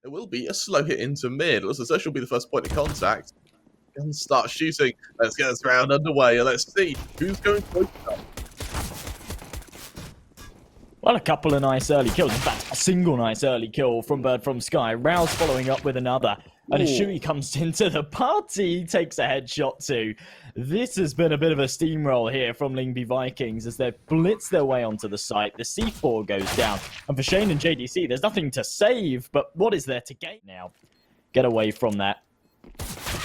It will be a slow hit into mid. Looks as though she'll be the first point of contact. And start shooting. Let's get this round underway and let's see who's going to open up. Well, a couple of nice early kills. In fact, a single nice early kill from birdfromsky. raalz following up with another. And as siuhy comes into the party, he takes a headshot too. This has been a bit of a steamroll here from Lyngby Vikings as they blitz their way onto the site. The C4 goes down. And for Szejn and JDC, there's nothing to save, but what is there to gain now? Get away from that.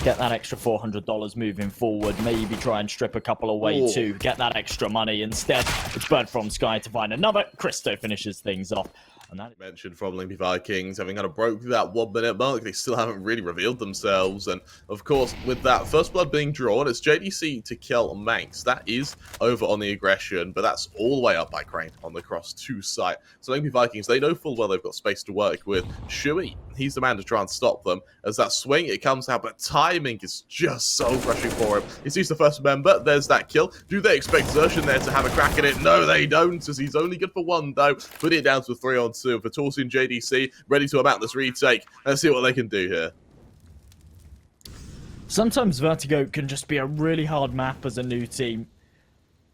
Get that extra $400 moving forward. Maybe try and strip a couple away too. Get that extra money. Instead, it's birdfromsky to find another. Kristou finishes things off. And that mentioned from Lyngby Vikings, having kind of broke that 1 minute mark, they still haven't really revealed themselves. And of course, with that first blood being drawn, it's JDC to kill maNkz. That is over on the aggression, but that's all the way up by Crane on the cross 2 site. So Lyngby Vikings, they know full well they've got space to work with. siuhy, he's the man to try and stop them. As that swing, it comes out, but timing is just so crushing for him. He sees the first member, there's that kill. Do they expect xertioN there to have a crack at it? No, they don't, as he's only good for 1 though. Put it down to a 3-on-2 for torzsi and JDC, ready to amount this retake. Let's see what they can do here. Sometimes Vertigo can just be a really hard map as a new team.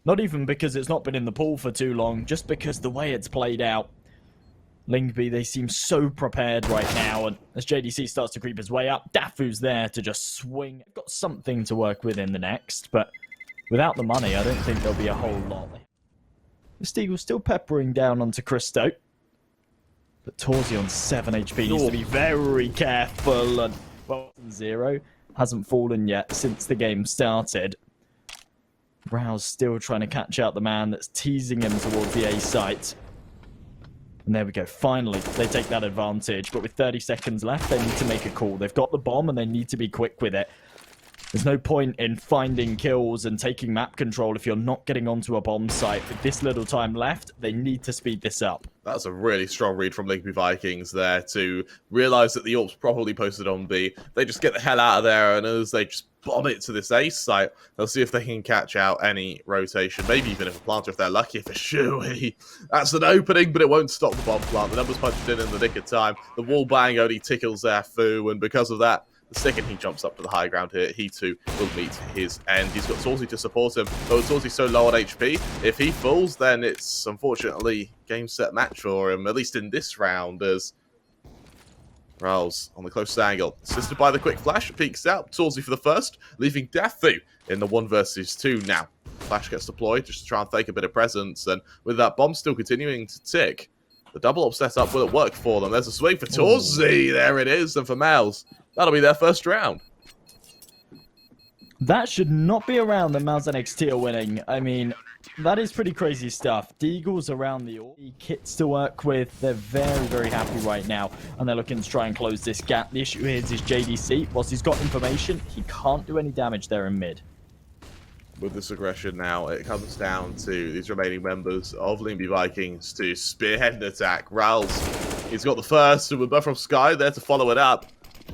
Not even because it's not been in the pool for too long, just because the way it's played out. Lyngby, they seem so prepared right now, and as JDC starts to creep his way up, Daffu's there to just swing. Got something to work with in the next, but without the money, I don't think there'll be a whole lot. The deagle still peppering down onto Kristou. But torzsi on 7 HP needs to be very careful. And well, 0 hasn't fallen yet since the game started. raalz still trying to catch out the man that's teasing him towards the A site. And there we go. Finally, they take that advantage. But with 30 seconds left, they need to make a call. They've got the bomb and they need to be quick with it. There's no point in finding kills and taking map control if you're not getting onto a bomb site. With this little time left, they need to speed this up. That's a really strong read from Lyngby Vikings there to realise that the AWP's probably posted on B. They just get the hell out of there, and as they just bomb it to this A site, they'll see if they can catch out any rotation. Maybe even if a planter, if they're lucky. For siuhy, that's an opening, but it won't stop the bomb plant. The numbers punched in the nick of time. The wall bang only tickles Daffu, and because of that, the second he jumps up to the high ground here, he too will meet his end. He's got torzsi to support him, but with torzsi so low on HP, if he falls, then it's unfortunately game, set, match for him, at least in this round, as raalz on the closest angle. Assisted by the quick flash, peeks out, torzsi for the first, leaving Daffu in the 1 versus 2 now. Flash gets deployed just to try and fake a bit of presence, and with that bomb still continuing to tick, the double up setup, will it work for them? There's a swing for torzsi, there it is, and for maNkz, that'll be their first round. That should not be around the mouz NXT are winning. I mean, that is pretty crazy stuff. Deagle's around the kits to work with. They're very, very happy right now, and they're looking to try and close this gap. The issue here is JDC. Whilst he's got information, he can't do any damage there in mid. With this aggression now, it comes down to these remaining members of Lyngby Vikings to spearhead an attack. raalz, he's got the first, and with birdfromsky there to follow it up.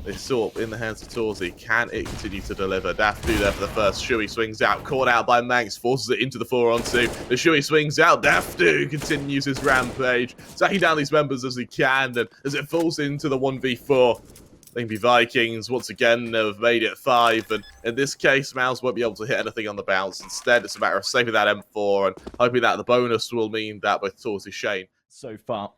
They saw in the hands of torzsi. Can it continue to deliver? Daffu there for the first. siuhy swings out, caught out by maNkz, forces it into the 4-on-2. The siuhy swings out. Daffu continues his rampage, sacking down these members as he can, and as it falls into the 1v4, Lyngby Vikings once again have made it 5, and in this case, maNkz won't be able to hit anything on the bounce. Instead, it's a matter of saving that M4 and hoping that the bonus will mean that both torzsi Szejn. So far,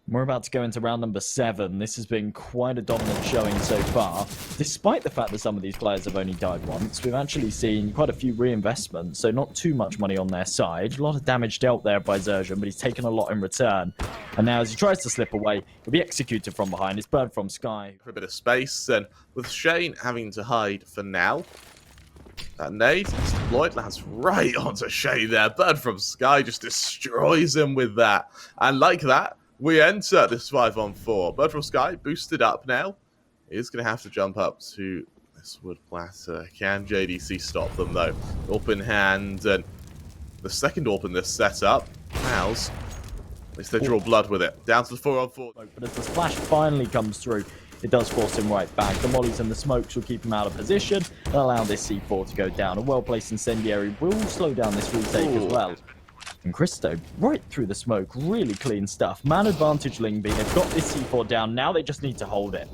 we're about to go into round number 7. This has been quite a dominant showing so far. Despite the fact that some of these players have only died once, we've actually seen quite a few reinvestments, so not too much money on their side. A lot of damage dealt there by xertioN, but he's taken a lot in return. And now as he tries to slip away, he'll be executed from behind. It's birdfromsky. For a bit of space, and with Szejn having to hide for now, that nade is deployed, lands right onto Szejn there. birdfromsky just destroys him with that. And like that, we enter this 5-on-4. birdfromsky boosted up now. He's going to have to jump up to this wood platter. Can JDC stop them though? AWP in hand, and the second AWP in this setup. maNkz, at least they draw blood with it. Down to the 4-on-4. But as the splash finally comes through, it does force him right back. The mollies and the smokes will keep him out of position and allow this C4 to go down. A well-placed incendiary will slow down this retake as well. And Kristou, right through the smoke, really clean stuff. Man advantage Lyngby, they've got this C4 down, now they just need to hold it.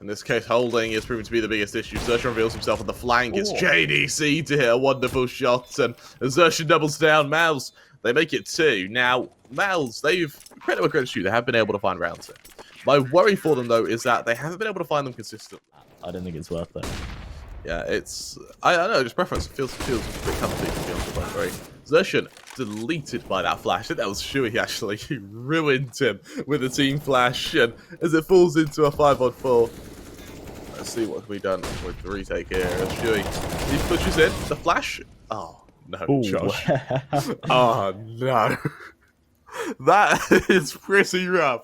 In this case, holding is proven to be the biggest issue. xertioN reveals himself on the flank. It's JDC to hit a wonderful shot, and xertioN doubles down. mouz, they make it 2. Now, mouz, they've, credit where credit's due, they have been able to find rounds here. My worry for them, though, is that they haven't been able to find them consistently. I don't think it's worth it. Yeah, it's... I don't know, just preference. It feels a bit comfy, to be honest with you. xertioN deleted by that flash. I think that was siuhy, actually. He ruined him with a team flash, and as it falls into a 5-on-4... Let's see what can be done with the retake here. siuhy, he pushes in. The flash... Oh, no, Ooh. Josh. Oh, no. That is pretty rough.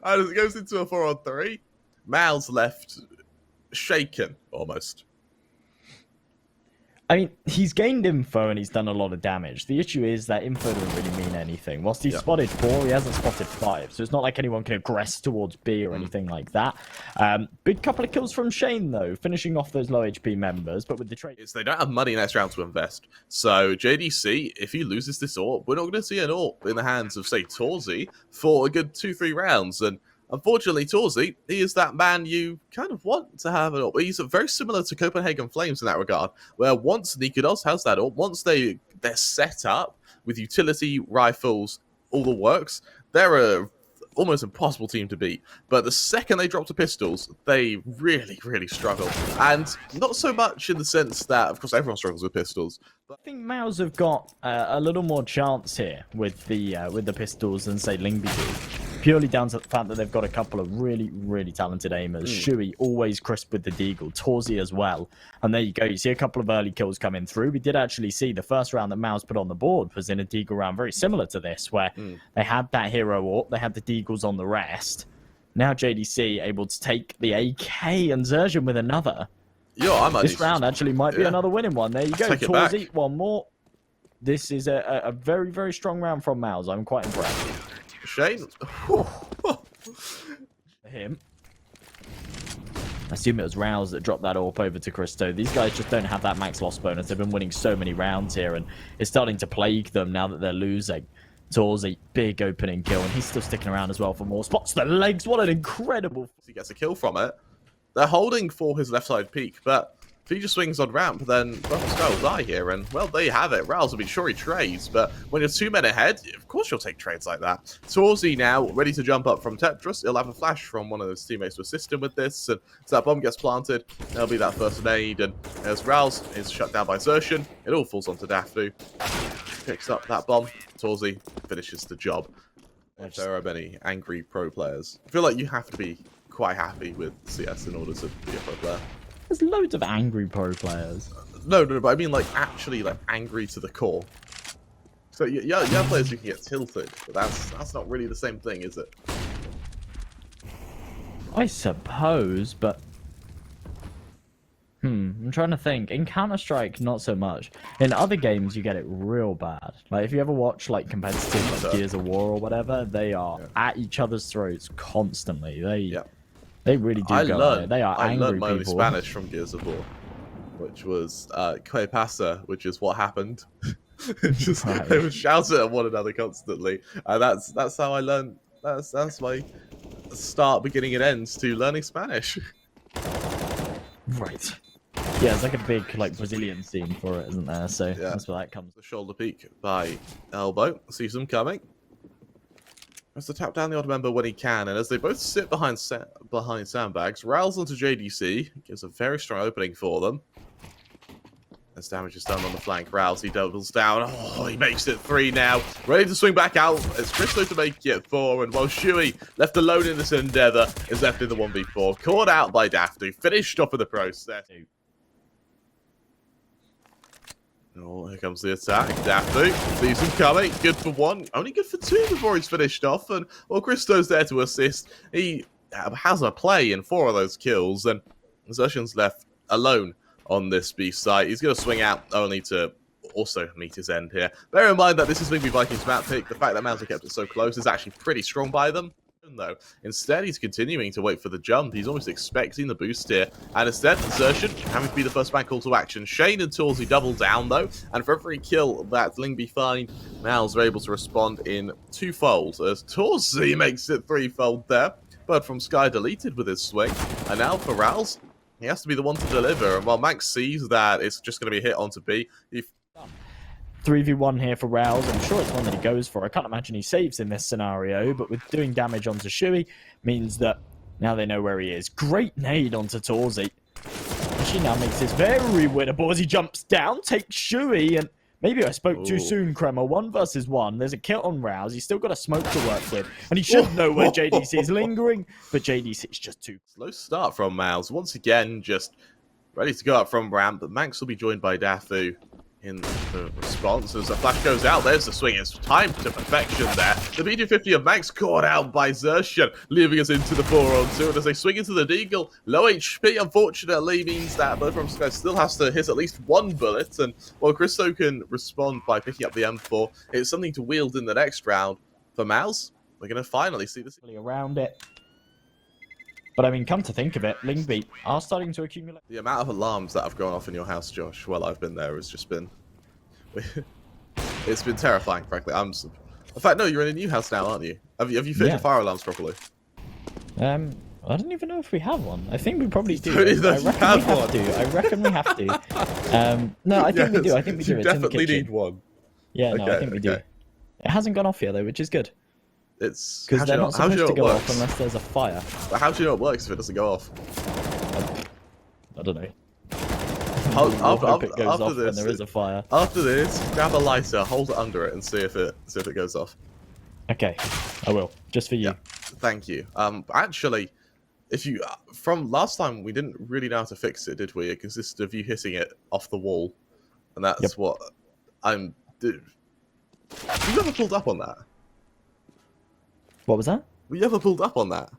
And as it goes into a 4-on-3, mouz left shaken, almost. I mean, he's gained info and he's done a lot of damage. The issue is that info doesn't really mean anything. Whilst he's spotted 4, he hasn't spotted 5. So it's not like anyone can aggress towards B or anything like that. Big couple of kills from Szejn, though, finishing off those low HP members. But with the trade... They don't have money next round to invest. So JDC, if he loses this AWP, we're not going to see an AWP in the hands of, say, torzsi for a good 2-3 rounds. And unfortunately, torzsi, he is that man you kind of want to have an AWP. He's very similar to Copenhagen Flames in that regard, where once niko has that AWP, once they're set up with utility, rifles, all the works, they're a almost impossible team to beat. But the second they drop to pistols, they really, really struggle. And not so much in the sense that, of course, everyone struggles with pistols. But I think mouz have got a little more chance here with the pistols than, say, Lyngby do. Purely down to the fact that they've got a couple of really, really talented aimers. siuhy, always crisp with the deagle. torzsi as well. And there you go. You see a couple of early kills coming through. We did actually see the first round that mouz put on the board was in a deagle round very similar to this, where they had that hero AWP, they had the deagles on the rest. Now JDC able to take the AK and xertioN with another. This round actually might be another winning one. There you go. torzsi, one more. This is a very, very strong round from mouz. I'm quite impressed. Szejn. Him. I assume it was raalz that dropped that AWP over to Kristou. These guys just don't have that max loss bonus. They've been winning so many rounds here, and it's starting to plague them now that they're losing. torzsi, big opening kill, and he's still sticking around as well for more. Spots the legs. What an incredible... He gets a kill from it. They're holding for his left side peak, but if he just swings on ramp, then Sky will die here, and, well, there you have it. raalz will be sure he trades, but when you're 2 men ahead, of course you'll take trades like that. torzsi now, ready to jump up from Tetris. He'll have a flash from one of his teammates to assist him with this, and as that bomb gets planted, there'll be that first nade, and as raalz is shut down by xertioN, it all falls onto Daffu. Picks up that bomb. torzsi finishes the job. If there are many angry pro players, I feel like you have to be quite happy with CS in order to be a pro player. There's loads of angry pro players. No, but I mean, like, actually, like, angry to the core. So, you have players who can get tilted, but that's not really the same thing, is it? I suppose, but... I'm trying to think. In Counter-Strike, not so much. In other games, you get it real bad. Like, if you ever watch, like, competitive like, Gears of War or whatever, they are at each other's throats constantly. They really do go at it. They are angry people. I learned my only Spanish from Gears of War, which was "Que pasa," which is what happened. Just, they would shout it at one another constantly, and that's how I learned. That's my start, beginning, and ends to learning Spanish. Right. Yeah, it's like a big like Brazilian scene for it, isn't there? So that's where that comes. The shoulder peek by elbow. Sees them coming. Has to tap down the odd member when he can, and as they both sit behind sandbags, raalz onto JDC, gives a very strong opening for them. As damage is done on the flank, raalz, he doubles down. Oh, he makes it 3 now. Ready to swing back out. It's Kristou to make it 4, and while siuhy, left alone in this endeavor, is left in the 1v4. Caught out by Daffu, finished off in the process. Oh, here comes the attack. Daffu sees him coming. Good for 1. Only good for 2 before he's finished off. And while Kristou's there to assist, he has a play in 4 of those kills. And xertioN's left alone on this B site. He's going to swing out only to also meet his end here. Bear in mind that this is Lyngby Vikings map pick. The fact that mouz kept it so close is actually pretty strong by them. though. Instead, he's continuing to wait for the jump. He's almost expecting the boost here. And instead, xertioN having to be the first man call to action. Szejn and torzsi double down, though. And for every kill that Lyngby find, maNkz are able to respond in twofold. As torzsi makes it threefold there. birdfromsky deleted with his swing. And now for raalz, he has to be the one to deliver. And while maNkz sees that it's just going to be a hit onto B, he 3v1 here for raalz. I'm sure it's one that he goes for. I can't imagine he saves in this scenario, but with doing damage onto siuhy means that now they know where he is. Great nade onto torzsi. She now makes this very winnable as he jumps down, takes siuhy, and maybe I spoke too soon, Kremer. 1 versus 1. There's a kill on raalz. He's still got a smoke to work with, and he should know where JDC is lingering, but JDC is just too slow start from maNkz. Once again, just ready to go up from ramp, but maNkz will be joined by Daffu in the response. As the flash goes out, there's the swing. It's time to perfection there. The BD50 of maNkz caught out by xertioN, leaving us into the 4-on-2. And as they swing into the deagle, low HP, unfortunately, means that birdfromsky still has to hit at least 1 bullet. And while Kristou can respond by picking up the M4, it's something to wield in the next round. For maNkz, we're going to finally see this around it. But I mean, come to think of it, Lyngby are starting to accumulate. The amount of alarms that have gone off in your house, Josh, while I've been there has just been... it's been terrifying, frankly. In fact, no, you're in a new house now, aren't you? Have you fitted your fire alarms properly? I don't even know if we have one. I think we probably do. I reckon we have to. No, I think we do. I think we do. You it's definitely in the need one. Yeah, no, I think we do. It hasn't gone off yet, though, which is good. It's because they're not supposed to go off unless there's a fire. But how do you know it works if it doesn't go off? I don't know. After it goes off this, when there is a fire. After this, grab a lighter, hold it under it, and see if it goes off. Okay, I will. Just for you. Yeah, thank you. Actually, if you from last time we didn't really know how to fix it, did we? It consisted of you hitting it off the wall, and that's what I'm. Dude, have you ever pulled up on that? What was that? Were you ever pulled up on that?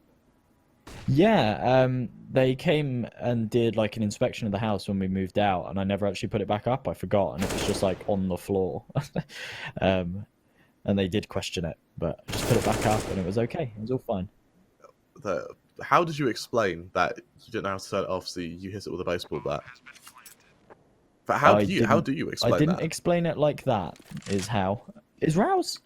Yeah, they came and did like an inspection of the house when we moved out, and I never actually put it back up. I forgot, and it was just like on the floor. And they did question it, but I just put it back up, and it was okay. It was all fine. How did you explain that you didn't know how to turn it off, so you hit it with a baseball bat? But how do you explain that? I didn't explain it like that. Is how is raalz?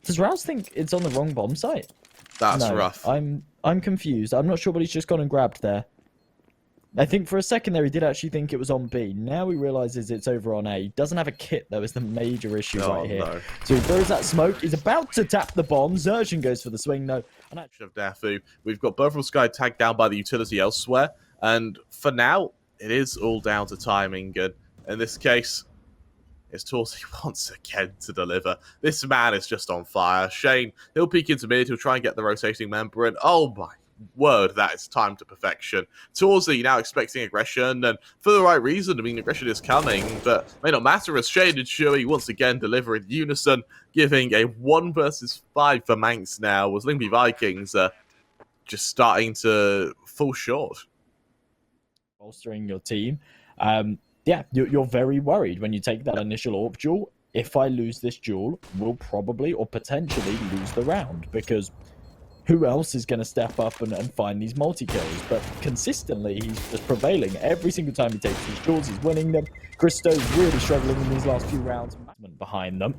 Does raalz think it's on the wrong bomb site? That's rough. I'm confused. I'm not sure what he's just gone and grabbed there. I think for a second there he did actually think it was on B. Now he realizes it's over on A. He doesn't have a kit though, is the major issue right here. No. So he throws that smoke. He's about to tap the bomb. xertioN goes for the swing though. And of Daffu, we've got birdfromsky tagged down by the utility elsewhere. And for now, it is all down to timing. And in this case, it's torzsi once again to deliver. This man is just on fire. Szejn, he'll peek into mid, he'll try and get the rotating member, and oh my word, that is time to perfection. torzsi now expecting aggression, and for the right reason. I mean, aggression is coming, but it may not matter as Szejn and siuhy once again deliver in unison, giving a 1 versus 5 for maNkz now, with Lyngby Vikings just starting to fall short. Bolstering your team. Yeah, you're very worried when you take that initial AWP duel. If I lose this duel, we'll probably or potentially lose the round, because who else is going to step up and find these multi-kills? But consistently, he's just prevailing. Every single time he takes these duels, he's winning them. Kristou's really struggling in these last few rounds. Behind them.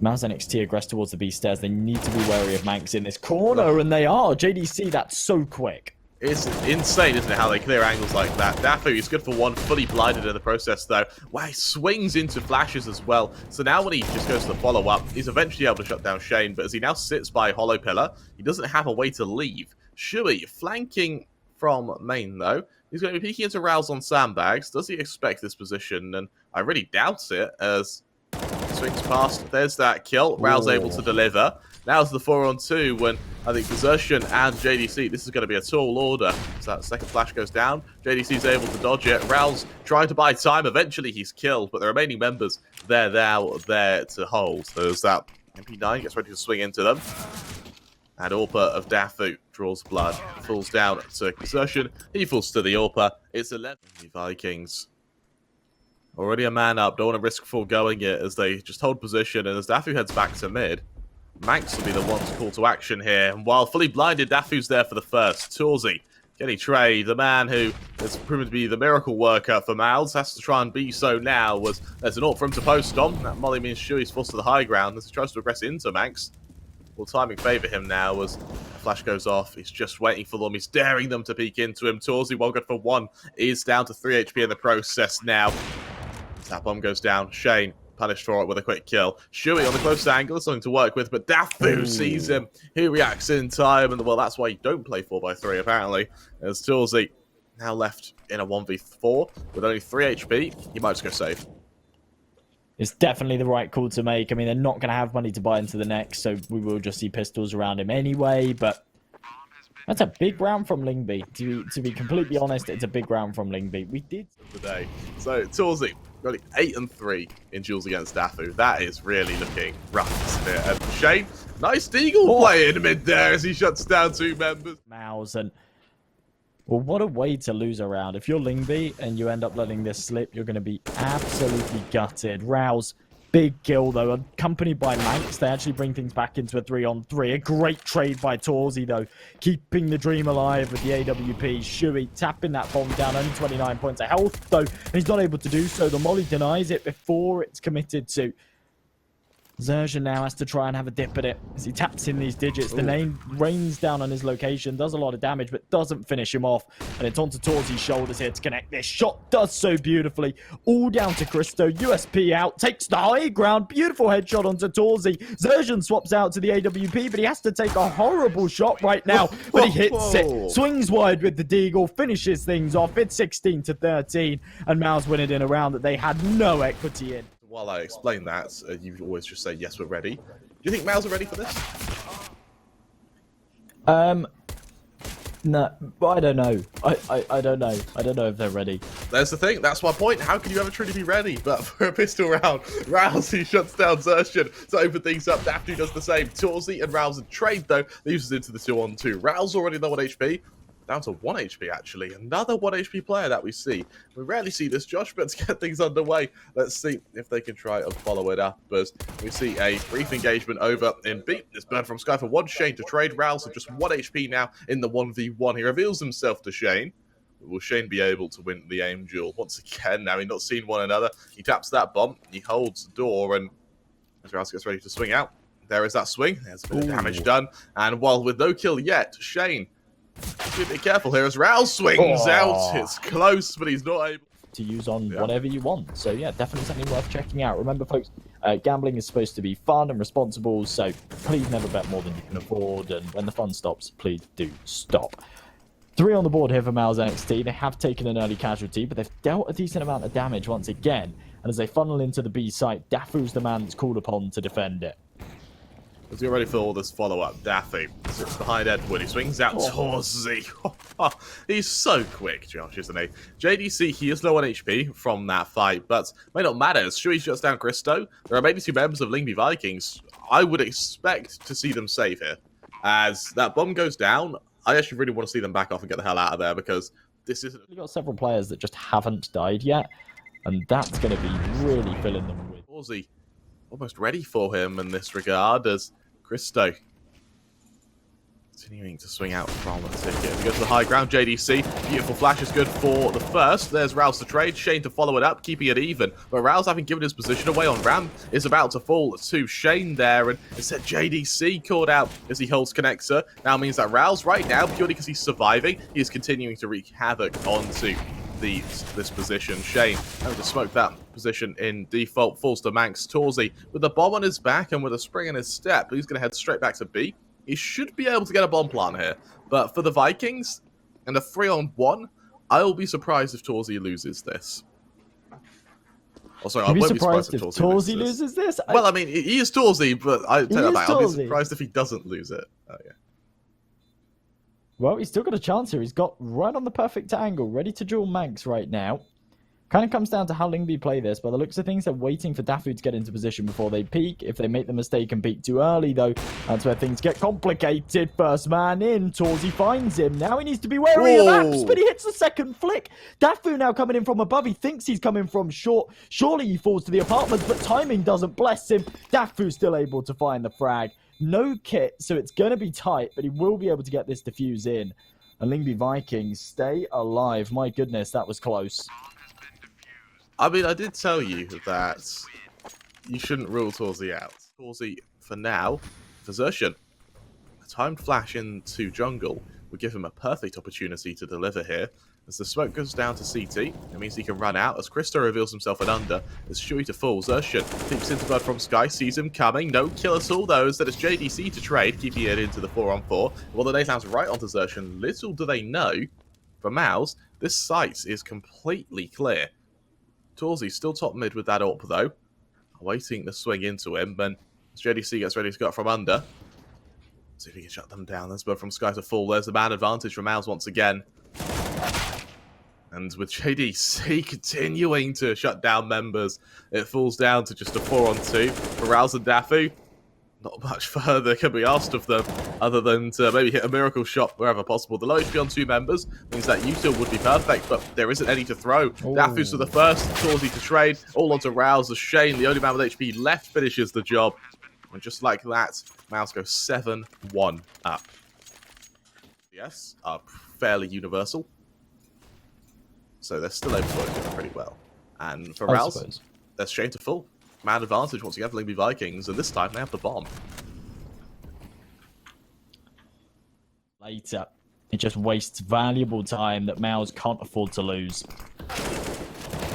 mouz NXT aggress towards the B stairs. They need to be wary of maNkz in this corner, and they are. JDC, that's so quick. It's insane, isn't it, how they clear angles like that. Daffu is good for 1, fully blinded in the process, though. Wow, he swings into flashes as well. So now when he just goes to the follow-up, he's eventually able to shut down Szejn, but as he now sits by Hollow Pillar, he doesn't have a way to leave. siuhy flanking from main, though. He's going to be peeking into raalz on sandbags. Does he expect this position? And I really doubt it, as he swings past. There's that kill. raalz able to deliver. Now's the 4-on-2 when I think xertioN and JDC, this is going to be a tall order. So that second flash goes down. JDC's able to dodge it. raalz trying to buy time. Eventually he's killed, but the remaining members, they're now there to hold. So there's that MP9 gets ready to swing into them. And AWPer of Daffu draws blood. Falls down to xertioN. He falls to the AWPer. It's 11. Vikings. Already a man up. Don't want to risk foregoing it as they just hold position. And as Daffu heads back to mid, maNkz will be the one to call to action here. And while fully blinded, Daffu's there for the first. torzsi, getting trade, the man who has proven to be the miracle worker for maNkz, has to try and be so now. There's an AWP for him to post on. That molly means siuhy's forced to the high ground as he tries to aggress into maNkz. Will timing favour him now as flash goes off. He's just waiting for them. He's daring them to peek into him. torzsi, well good for 1, is down to 3 HP in the process now. That bomb goes down. Szejn punished for it with a quick kill. siuhy on the close angle is something to work with, but Daffu sees him. He reacts in time, and well, that's why you don't play 4x3 apparently. As torzsi now left in a 1v4 with only 3 HP, he might just go safe. It's definitely the right call to make. I mean, they're not going to have money to buy into the next, so we will just see pistols around him anyway, but that's a big round from Lyngby. To be completely honest, it's a big round from Lyngby. We did today. So torzsi, really 8 and 3 in duels against Daffu. That is really looking rough, isn't it? And Szejn, nice deagle play in mid there as he shuts down 2 members. mouz, and well, what a way to lose a round. If you're Lyngby and you end up letting this slip, you're going to be absolutely gutted. raalz, big kill though, accompanied by maNkz. They actually bring things back into a 3-on-3. A great trade by torzsi though, keeping the dream alive with the AWP. siuhy tapping that bomb down, only 29 points of health though, and he's not able to do so. The molly denies it before it's committed to. xertioN now has to try and have a dip at it as he taps in these digits. The name rains down on his location, does a lot of damage, but doesn't finish him off. And it's onto torzsi's shoulders here to connect this. Shot does so beautifully. All down to Kristou. USP out, takes the high ground. Beautiful headshot onto torzsi. xertioN swaps out to the AWP, but he has to take a horrible shot right now. But he hits it. Swings wide with the deagle, finishes things off. It's 16-13, and maNkz win it in a round that they had no equity in. While I explain that, you always just say, yes, we're ready. Do you think maNkz are ready for this? No, I don't know. I don't know. I don't know if they're ready. There's the thing. That's my point. How can you ever truly be ready? But for a pistol round, raalz, he shuts down xertioN to open things up. Daffu does the same. torzsi and raalz in trade, though. They use it into the 2-on-2. raalz already low on HP. Down to 1 HP, actually. Another 1 HP player that we see. We rarely see this, Josh, but to get things underway, let's see if they can try and follow it up. As we see a brief engagement over in B. It's birdfromsky for 1. Szejn to trade. raalz with just 1 HP now in the 1v1. He reveals himself to Szejn. Will Szejn be able to win the aim duel? Once again, now we've not seen one another. He taps that bomb. He holds the door, and as raalz gets ready to swing out, there is that swing. There's a bit of damage done. And while with no kill yet, Szejn, be a bit careful here as raalz swings out. It's close, but he's not able to use on whatever you want. So yeah, definitely something worth checking out. Remember, folks, gambling is supposed to be fun and responsible, so please never bet more than you can afford. And when the fun stops, please do stop. 3 on the board here for mouz NXT. They have taken an early casualty, but they've dealt a decent amount of damage once again. And as they funnel into the B site, Daffu's the man that's called upon to defend it. Let's get ready for all this follow-up. Daffu sits behind Edward. He swings out torzsi. He's so quick, Josh, isn't he? JDC, he is low on HP from that fight, but may not matter. As siuhy shuts down Kristou, there are maybe 2 members of Lyngby Vikings. I would expect to see them save here. As that bomb goes down, I actually really want to see them back off and get the hell out of there, because this isn't... We've got several players that just haven't died yet, and that's going to be really filling them with... torzsi almost ready for him in this regard, as Kristou continuing to swing out from the ticket. He goes to the high ground. JDC, beautiful flash is good for the first. There's raalz to trade. Szejn to follow it up, keeping it even. But raalz, having given his position away on ramp, is about to fall to Szejn there. And instead, JDC called out as he holds connector. Now means that raalz right now, purely because he's surviving, he is continuing to wreak havoc onto this position. Szejn having to smoke that position in default, falls to maNkz. torzsi with the bomb on his back and with a spring in his step, he's going to head straight back to B. He should be able to get a bomb plant here, but for the Vikings and a 3-on-1, I will be surprised if torzsi loses this. Oh, sorry, I won't be surprised if torzsi loses this. Well, I mean, he is torzsi, but I tell you that, I'll be surprised if he doesn't lose it. Oh, yeah. Well, he's still got a chance here. He's got right on the perfect angle, ready to duel maNkz right now. Kind of comes down to how Lyngby play this. By the looks of things, they're waiting for Daffu to get into position before they peek. If they make the mistake and peek too early, though, that's where things get complicated. First man in, torzsi finds him. Now he needs to be wary of apps, but he hits the second flick. Daffu now coming in from above. He thinks he's coming from short. Surely he falls to the apartments, but timing doesn't bless him. Daffu's still able to find the frag. No kit, so it's going to be tight, but he will be able to get this defuse in. And Lyngby Vikings stay alive. My goodness, that was close. I mean, I did tell you that you shouldn't rule torzsi out. torzsi, for now, for xertioN, a timed flash into jungle would give him a perfect opportunity to deliver here. As the smoke goes down to CT, it means he can run out. As Kristou reveals himself an under, as siuhy to full, xertioN peeks into birdfromsky, sees him coming. No kill at all, though. Instead, it's JDC to trade, keeping it into the 4-on-4. Well, the nade lands right onto xertioN. Little do they know, for mouz, this site is completely clear. torzsi still top mid with that AWP, though, awaiting the swing into him. And as JDC gets ready to go up from under, see if he can shut them down. There's birdfromsky to full. There's the man advantage for mouz once again. And with JDC continuing to shut down members, it falls down to just a 4-on-2 for raalz and Daffu. Not much further can be asked of them, other than to maybe hit a miracle shot wherever possible. The low HP on 2 members means that util would be perfect, but there isn't any to throw. Daffu's for the first, torzsi to trade, all onto raalz as Szejn, the only man with HP left, finishes the job. And just like that, mouz goes 7-1 up. Yes, are fairly universal. So they're still able to work together pretty well. And for raalz, there's Szejn to full. Man advantage once again for Lyngby Vikings, and this time they have the bomb. Later, it just wastes valuable time that mouz can't afford to lose.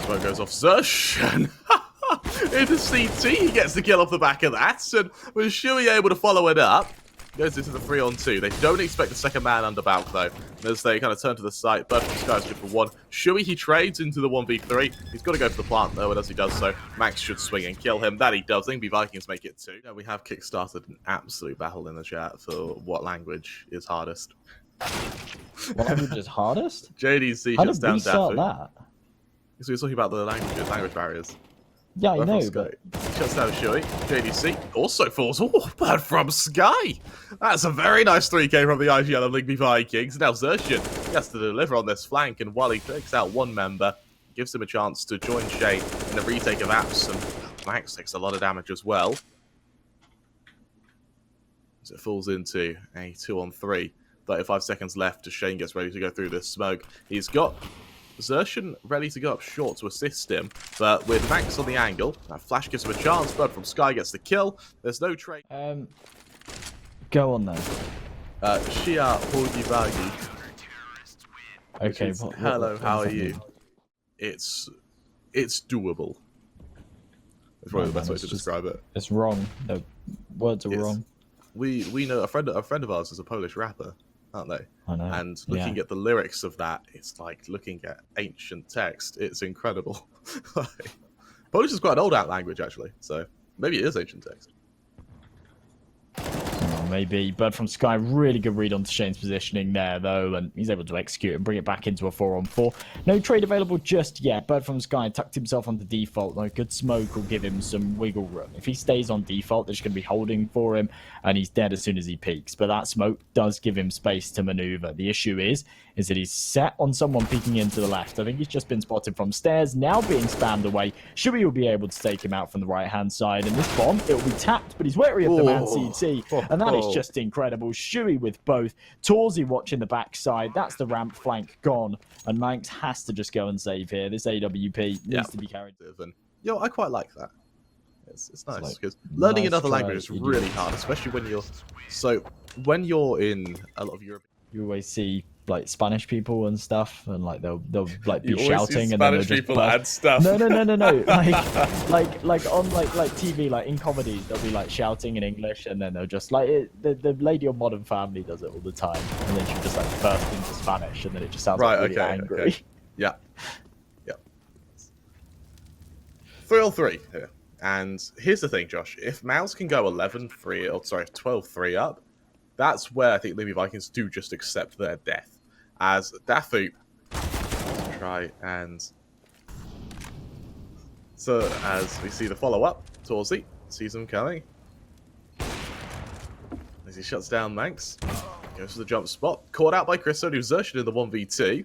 Smoke goes off xertioN. Into CT, he gets the kill off the back of that, and with siuhy able to follow it up, goes into the 3-on-2. They don't expect the second man under Balk, though. As they kind of turn to the site, birdfromsky's good for 1. siuhy, he trades into the 1v3. He's got to go for the plant, though, and as he does so, maNkz should swing and kill him. That he does. Lyngby Vikings make it 2. We have kickstarted an absolute battle in the chat for what language is hardest. What language is hardest? JDC How just did down we start Daffu. that? So we're talking about the language barriers. Yeah, I know, but... Shuts down siuhy. JDC also falls. Oh, birdfromsky! That's a very nice 3k from the IGL of Lyngby Vikings. Now xertioN has to deliver on this flank, and while he takes out 1 member, gives him a chance to join Szejn in the retake of apps, and maNkz takes a lot of damage as well. As it falls into a 2-on-3. 35 seconds left as Szejn gets ready to go through this smoke. He's got xertioN ready to go up short to assist him, but with maNkz on the angle, that flash gives him a chance. birdfromsky gets the kill. There's no trade. Go on then. Shia Hogibagi. Okay. Hello, how are you? It's doable. It's probably the best way to describe it. It's wrong. The words are wrong. We know a friend of ours is a Polish rapper, aren't they? I know. And looking at the lyrics of that, it's like looking at ancient text. It's incredible. Polish is quite an old out language, actually, so maybe it is ancient text. Maybe birdfromsky, really good read onto Szejn's positioning there, though, and he's able to execute and bring it back into a 4-on-4. No trade available just yet. birdfromsky tucked himself onto default, though. Good smoke will give him some wiggle room. If he stays on default, they're just going to be holding for him, and he's dead as soon as he peeks. But that smoke does give him space to maneuver. The issue is that he's set on someone peeking into the left. I think he's just been spotted from stairs, now being spammed away. siuhy will be able to take him out from the right-hand side, and this bomb, it will be tapped, but he's wary of the man CT, and that is just incredible. siuhy with both. torzsi watching the backside. That's the ramp flank gone, and maNkz has to just go and save here. This AWP needs to be carried. Yo, I quite like that. It's nice because learning nice another try, language is really hard, especially when you're in a lot of Europe. You always see like Spanish people and stuff, and like they'll like be You always shouting see and then they'll Spanish just people and stuff. No. like on like TV, like in comedies, they'll be like shouting in English, and then they'll just like the lady on Modern Family does it all the time, and then she'll just like burst into Spanish, and then it just sounds like really angry. Okay. Yeah. 3-on-3 here. And here's the thing, Josh. If mouz can go 12-3 up, that's where I think Lyngby Vikings do just accept their death. As Daffu try and... So, as we see the follow-up, torzsi sees him coming. As he shuts down maNkz, goes for the jump spot. Caught out by Kristou, who's xertioN in the 1v2.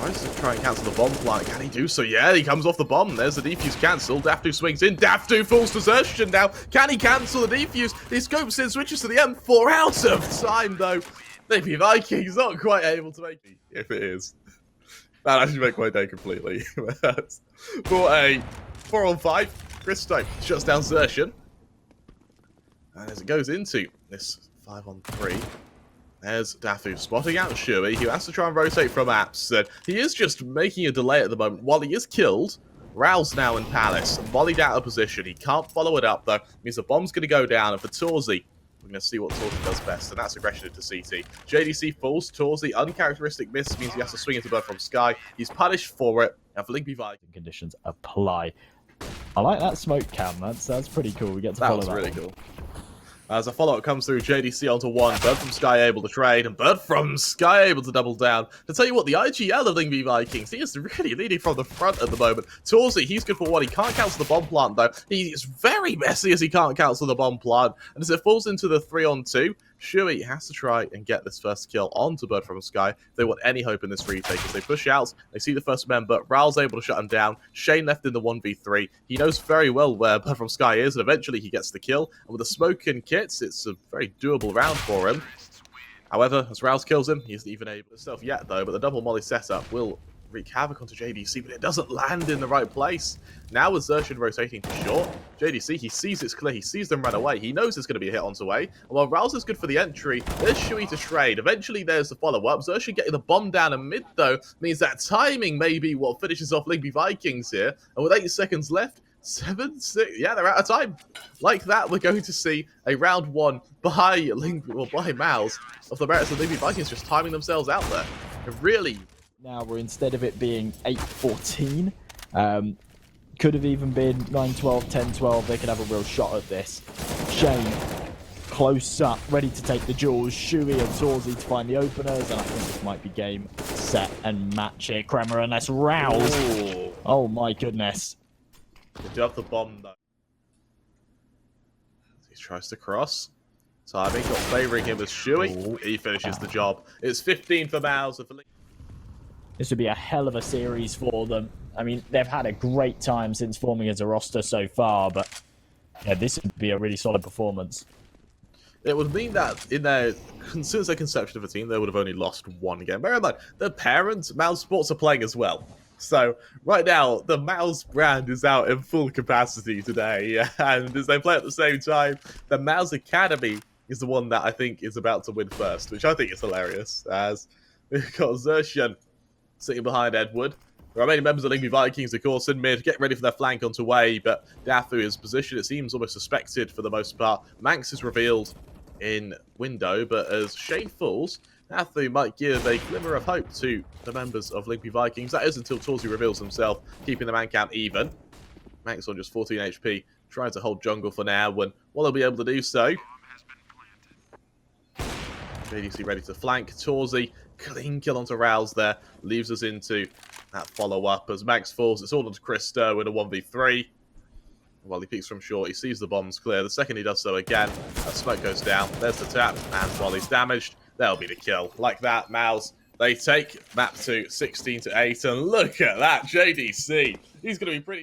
Tries to try and cancel the bomb plant. Can he do so? Yeah, he comes off the bomb. There's the defuse cancelled. Daffu swings in. Daffu falls desertion now. Can he cancel the defuse? He scopes in, switches to the M4. Out of time, though. Maybe Vikings not quite able to make it. If it is. That actually make my day completely. For a 4-on-5, Kristou shuts down Szejn. And as it goes into this 5-on-3, there's Daffu spotting out siuhy, who has to try and rotate from apps. And he is just making a delay at the moment. While he is killed, raalz now in Palace, volleyed out of position. He can't follow it up, though. Means the bomb's going to go down. And for torzsi, we're going to see what torzsi does best, and that's aggression into CT. JDC falls. torzsi, uncharacteristic miss, means he has to swing into birdfromsky. He's punished for it. And for Lyngby Vikings, conditions apply. I like that smoke cam. That's pretty cool. We get to follow that. That was really cool. As a follow-up comes through, JDC onto one, birdfromsky able to trade, and birdfromsky able to double down. To tell you what, the IGL of Lyngby Vikings, he is really leading from the front at the moment. torzsi, he's good for one. He can't cancel the bomb plant, though. He's very messy as he can't cancel the bomb plant. And as it falls into the 3-on-2, siuhy has to try and get this first kill onto birdfromsky if they want any hope in this retake. As they push out, they see the first member. raalz able to shut him down. Szejn left in the 1v3. He knows very well where birdfromsky is, and eventually he gets the kill. And with the smoke and kits, it's a very doable round for him. However, as raalz kills him, he isn't even able to stealth yet, though. But the double molly setup will wreak havoc onto JDC, but it doesn't land in the right place. Now with Szejn rotating to short, JDC, he sees it's clear, he sees them run away, he knows it's going to be a hit onto A, and while raalz is good for the entry, there's siuhy to trade. Eventually there's the follow-up. Szejn getting the bomb down in mid, though, means that timing may be what finishes off Lyngby Vikings here, and with 8 seconds left, 7, 6, yeah, they're out of time. Like that, we're going to see a round 1 by maNkz of the merits of Lyngby Vikings just timing themselves out there. It really... Now we're, instead of it being 8-14, could have even been 9-12, 10-12. They could have a real shot at this. Szejn close up, ready to take the jewels. siuhy and torzsi to find the openers, and I think this might be game, set, and match here. Kremer, and that's raalz. Ooh. Oh my goodness. They do have the bomb, though. He tries to cross. Timing not favouring him as siuhy. He finishes the job. It's 15 for maNkz. This would be a hell of a series for them. I mean, they've had a great time since forming as a roster so far, but yeah, this would be a really solid performance. It would mean that in their, since their conception of a team, they would have only lost one game. Bear in mind, their parents, maNkz Sports, are playing as well. So right now, the maNkz brand is out in full capacity today, and as they play at the same time, the maNkz Academy is the one that I think is about to win first, which I think is hilarious, as we've got Szejn sitting behind Edward. The remaining members of Lyngby Vikings, of course, in mid, get ready for their flank onto way, but Daffu is position, it seems, almost suspected for the most part. maNkz is revealed in window, but as Szejn falls, Daffu might give a glimmer of hope to the members of Lyngby Vikings. That is until torzsi reveals himself, keeping the man count even. maNkz on just 14 HP, trying to hold jungle for now, when will he'll be able to do so? JDC ready to flank. torzsi, clean kill onto raalz there, leaves us into that follow-up. As maNkz falls, it's all onto Kristou in a 1v3. While he peeks from short, he sees the bombs clear. The second he does so again, that smoke goes down. There's the tap, and while he's damaged, there'll be the kill. Like that, maNkz, they take map 2, 16-8, and look at that, JDC. He's going to be pretty...